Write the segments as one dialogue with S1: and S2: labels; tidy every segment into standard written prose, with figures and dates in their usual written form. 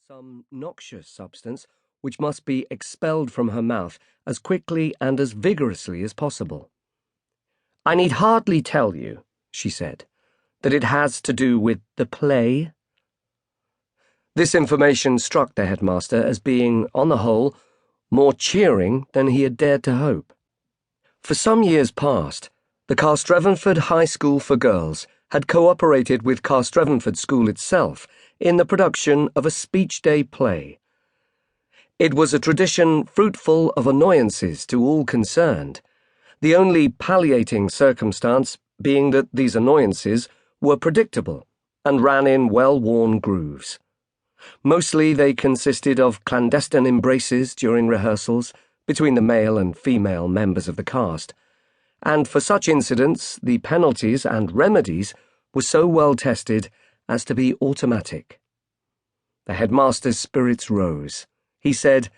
S1: some noxious substance which must be expelled from her mouth as quickly and as vigorously as possible. "I need hardly tell you," she said, "that it has to do with the play." This information struck the headmaster as being, on the whole, more cheering than he had dared to hope. For some years past, the Castrevenford High School for Girls had cooperated with Castrevenford School itself in the production of a speech day play. It was a tradition fruitful of annoyances to all concerned, the only palliating circumstance being that these annoyances were predictable and ran in well-worn grooves. Mostly they consisted of clandestine embraces during rehearsals between the male and female members of the cast, and for such incidents the penalties and remedies were so well tested as to be automatic. The headmaster's spirits rose. He said,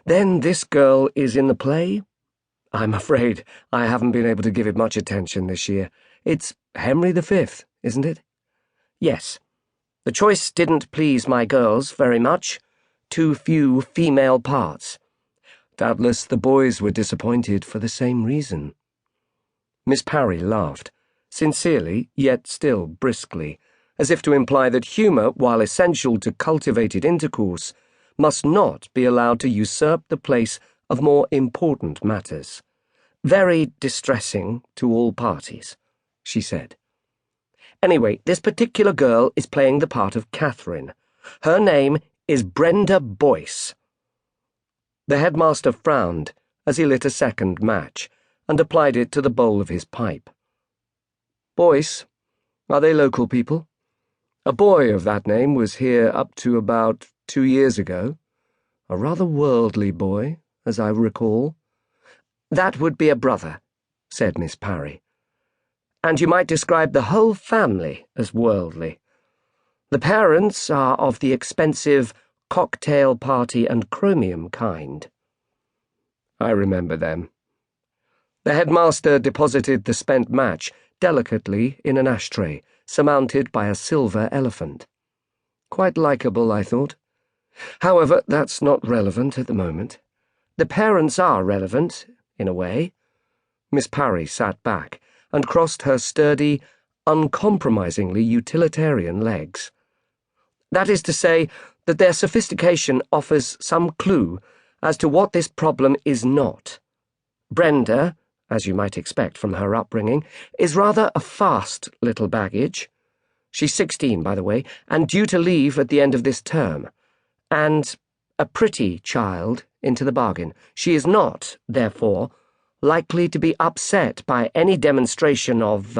S1: "Then this girl is in the play? I'm afraid I haven't been able to give it much attention this year. It's Henry V, isn't it?" "Yes. The choice didn't please my girls very much. Too few female parts." Doubtless the boys were disappointed for the same reason. Miss Parry laughed, sincerely, yet still briskly, as if to imply that humour, while essential to cultivated intercourse, must not be allowed to usurp the place of more important matters. "Very distressing to all parties," she said. "Anyway, this particular girl is playing the part of Catherine. Her name is Brenda Boyce." The headmaster frowned as he lit a second match and applied it to the bowl of his pipe. "Boyce? Are they local people? A boy of that name was here up to about 2 years ago. A rather worldly boy, as I recall." "That would be a brother," said Miss Parry. "And you might describe the whole family as worldly. The parents are of the expensive cocktail party and chromium kind." "I remember them." The headmaster deposited the spent match delicately in an ashtray, surmounted by a silver elephant. "Quite likeable, I thought. However, that's not relevant at the moment." "The parents are relevant, in a way." Miss Parry sat back and crossed her sturdy, uncompromisingly utilitarian legs. "That is to say, that their sophistication offers some clue as to what this problem is not. Brenda, as you might expect from her upbringing, is rather a fast little baggage. She's 16, by the way, and due to leave at the end of this term. And a pretty child into the bargain. She is not, therefore, likely to be upset by any demonstration of,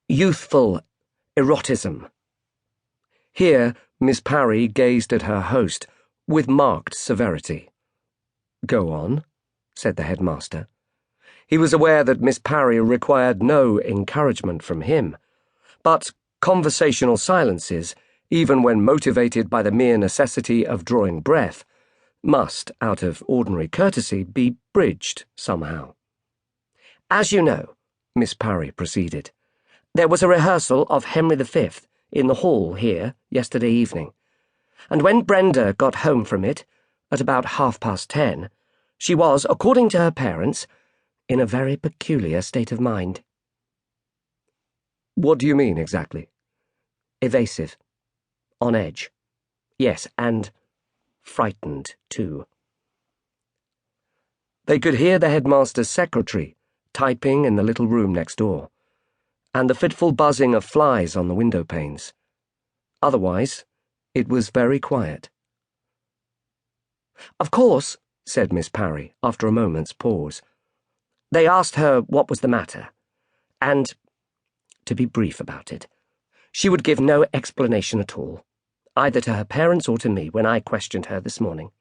S1: youthful erotism." Here Miss Parry gazed at her host with marked severity. "Go on," said the headmaster. He was aware that Miss Parry required no encouragement from him, but conversational silences, even when motivated by the mere necessity of drawing breath, must, out of ordinary courtesy, be bridged somehow. "As you know," Miss Parry proceeded, "there was a rehearsal of Henry V in the hall here yesterday evening, and when Brenda got home from it, at about 10:30, she was, according to her parents, in a very peculiar state of mind." "What do you mean, exactly?" "Evasive. On edge. Yes, and frightened, too." They could hear the headmaster's secretary typing in the little room next door, and the fitful buzzing of flies on the window panes. Otherwise, it was very quiet. "Of course," said Miss Parry, after a moment's pause, "they asked her what was the matter, and, to be brief about it, she would give no explanation at all, either to her parents or to me when I questioned her this morning."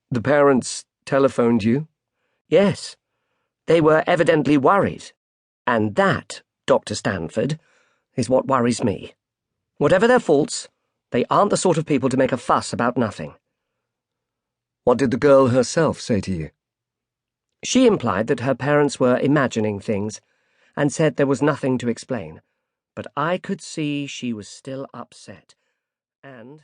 S1: "The parents telephoned you?" "Yes. They were evidently worried, and that, Dr. Stanford, is what worries me. Whatever their faults, they aren't the sort of people to make a fuss about nothing." "What did the girl herself say to you?" "She implied that her parents were imagining things, and said there was nothing to explain, but I could see she was still upset, and